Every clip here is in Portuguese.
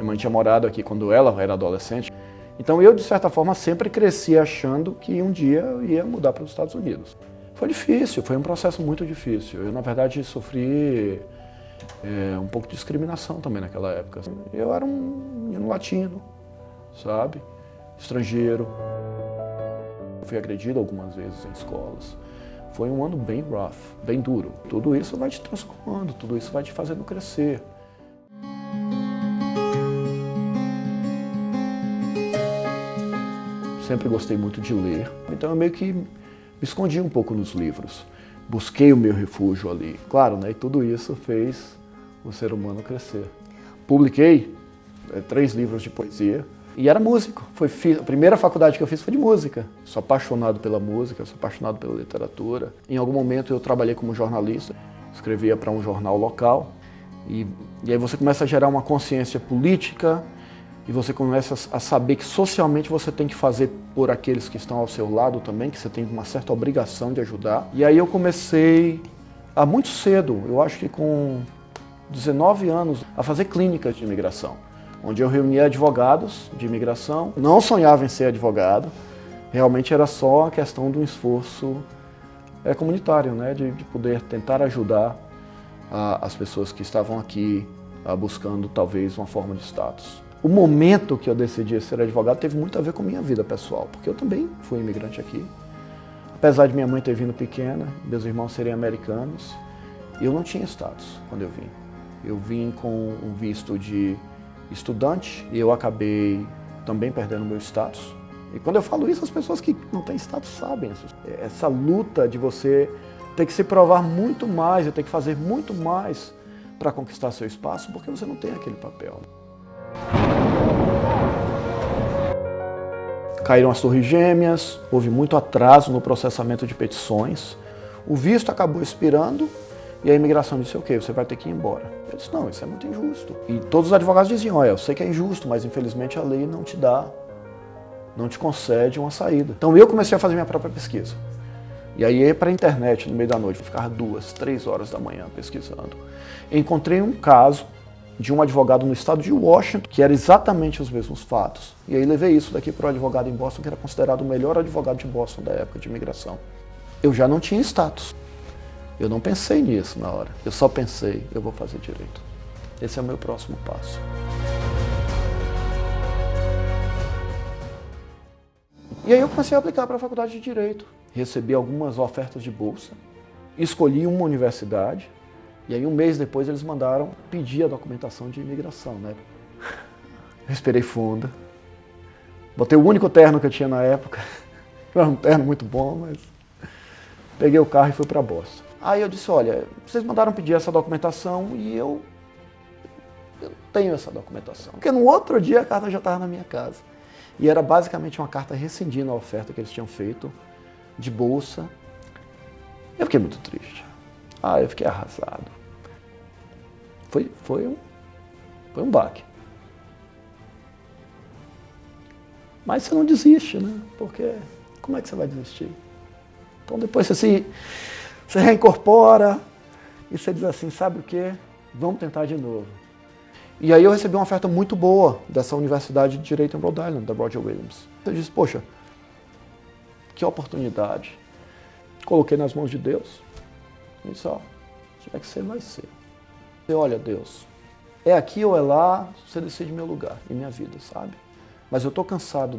mãe tinha morado aqui quando ela era adolescente. Então eu, de certa forma, sempre cresci achando que um dia eu ia mudar para os Estados Unidos. Foi difícil, foi um processo muito difícil. Eu, na verdade, sofri um pouco de discriminação também naquela época. Eu era um menino latino, sabe? Estrangeiro. Eu fui agredido algumas vezes em escolas. Foi um ano bem rough, bem duro. Tudo isso vai te transformando, tudo isso vai te fazendo crescer. Sempre gostei muito de ler, então eu meio que me escondi um pouco nos livros. Busquei o meu refúgio ali. Claro, né? E tudo isso fez o ser humano crescer. Publiquei 3 livros de poesia e era músico. A primeira faculdade que eu fiz foi de música. Sou apaixonado pela música, sou apaixonado pela literatura. Em algum momento eu trabalhei como jornalista, escrevia para um jornal local e aí você começa a gerar uma consciência política e você começa a saber que socialmente você tem que fazer por aqueles que estão ao seu lado também, que você tem uma certa obrigação de ajudar. E aí eu comecei muito cedo, eu acho que com 19 anos, a fazer clínicas de imigração, onde eu reunia advogados de imigração. Não sonhava em ser advogado, realmente era só a questão de um esforço comunitário, né, de poder tentar ajudar as pessoas que estavam aqui buscando talvez uma forma de status. O momento que eu decidi ser advogado teve muito a ver com a minha vida pessoal, porque eu também fui imigrante aqui. Apesar de minha mãe ter vindo pequena, meus irmãos serem americanos, eu não tinha status quando eu vim. Eu vim com um visto de estudante e eu acabei também perdendo meu status. E quando eu falo isso, as pessoas que não têm status sabem isso. Essa luta de você ter que se provar muito mais, ter que fazer muito mais para conquistar seu espaço, porque você não tem aquele papel. Caíram as torres gêmeas, houve muito atraso no processamento de petições, o visto acabou expirando e a imigração disse, ok, você vai ter que ir embora. Eu disse, não, isso é muito injusto. E todos os advogados diziam, olha, eu sei que é injusto, mas infelizmente a lei não te dá, não te concede uma saída. Então eu comecei a fazer minha própria pesquisa. E aí ia para a internet no meio da noite, eu ficava 2, 3 horas da manhã pesquisando. Encontrei um caso de um advogado no estado de Washington, que era exatamente os mesmos fatos. E aí levei isso daqui para o advogado em Boston, que era considerado o melhor advogado de Boston da época de imigração. Eu já não tinha status. Eu não pensei nisso na hora. Eu só pensei, eu vou fazer direito. Esse é o meu próximo passo. E aí eu comecei a aplicar para a faculdade de Direito. Recebi algumas ofertas de bolsa. Escolhi uma universidade. E aí um mês depois eles mandaram pedir a documentação de imigração, né? Respirei fundo. Botei o único terno que eu tinha na época. Era um terno muito bom, mas... Peguei o carro e fui para Boston. Aí eu disse, olha, vocês mandaram pedir essa documentação e eu tenho essa documentação. Porque no outro dia a carta já estava na minha casa. E era basicamente uma carta rescindindo a oferta que eles tinham feito de bolsa. Eu fiquei muito triste. Eu fiquei arrasado. Foi um baque. Mas você não desiste, né? Porque como é que você vai desistir? Então depois você reincorpora e você diz assim, sabe o quê? Vamos tentar de novo. E aí eu recebi uma oferta muito boa dessa Universidade de Direito em Rhode Island, da Roger Williams. Eu disse, poxa, que oportunidade. Coloquei nas mãos de Deus. E disse, tiver que ser, vai ser. E olha, Deus, é aqui ou é lá, você decide meu lugar e minha vida, sabe? Mas eu estou cansado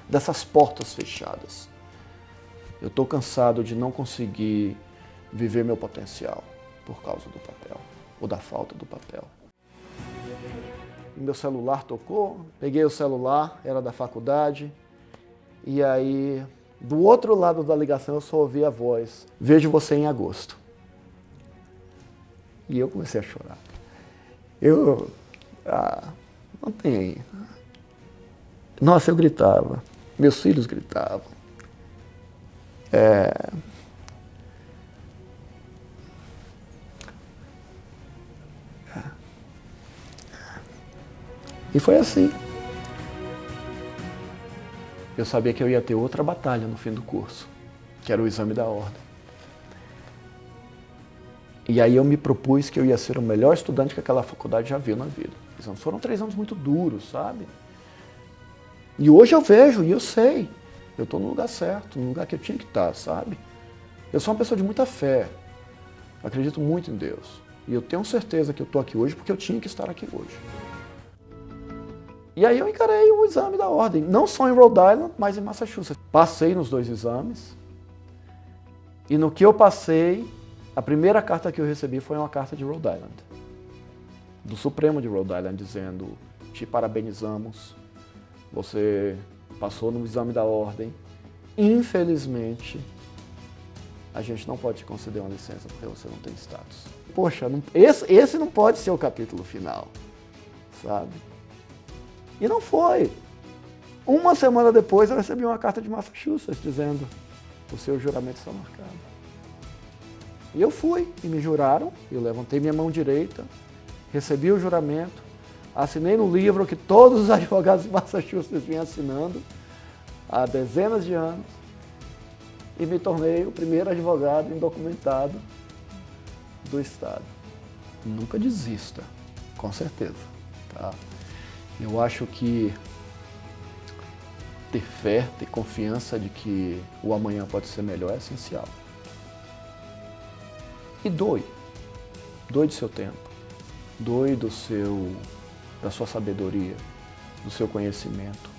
dessas portas fechadas. Eu estou cansado de não conseguir viver meu potencial por causa do papel, ou da falta do papel. Meu celular tocou, peguei o celular, era da faculdade, e aí, do outro lado da ligação, eu só ouvi a voz, vejo você em agosto. E eu comecei a chorar. Não tem aí. Nossa, eu gritava, meus filhos gritavam. E foi assim. Eu sabia que eu ia ter outra batalha no fim do curso, que era o exame da ordem. E aí eu me propus que eu ia ser o melhor estudante que aquela faculdade já viu na vida. anos. Foram 3 anos muito duros, sabe? E hoje eu vejo e eu sei. Eu estou no lugar certo, no lugar que eu tinha que estar, sabe? Eu sou uma pessoa de muita fé. Acredito muito em Deus. E eu tenho certeza que eu estou aqui hoje porque eu tinha que estar aqui hoje. E aí eu encarei o exame da ordem. Não só em Rhode Island, mas em Massachusetts. Passei nos 2 exames. E no que eu passei, a primeira carta que eu recebi foi uma carta de Rhode Island. Do Supremo de Rhode Island, dizendo: te parabenizamos, você passou no exame da ordem. Infelizmente, a gente não pode te conceder uma licença porque você não tem status. Poxa, esse não pode ser o capítulo final, sabe? E não foi. Uma semana depois eu recebi uma carta de Massachusetts dizendo: o seu juramento está marcado. E eu fui, e me juraram, eu levantei minha mão direita, recebi o juramento, assinei no livro que todos os advogados de Massachusetts vinham assinando há dezenas de anos, e me tornei o primeiro advogado indocumentado do Estado. Nunca desista, com certeza. Tá? Eu acho que ter fé, ter confiança de que o amanhã pode ser melhor é essencial. E doe de seu tempo, doe da sua sabedoria, do seu conhecimento.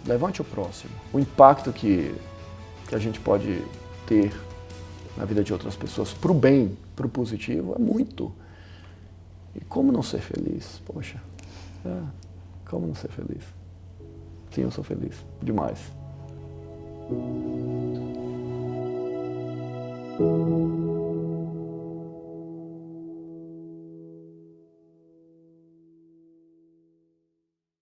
Levante o próximo. O impacto que a gente pode ter na vida de outras pessoas, para o bem, para o positivo, é muito. E como não ser feliz? Poxa, como não ser feliz? Sim, eu sou feliz. Demais.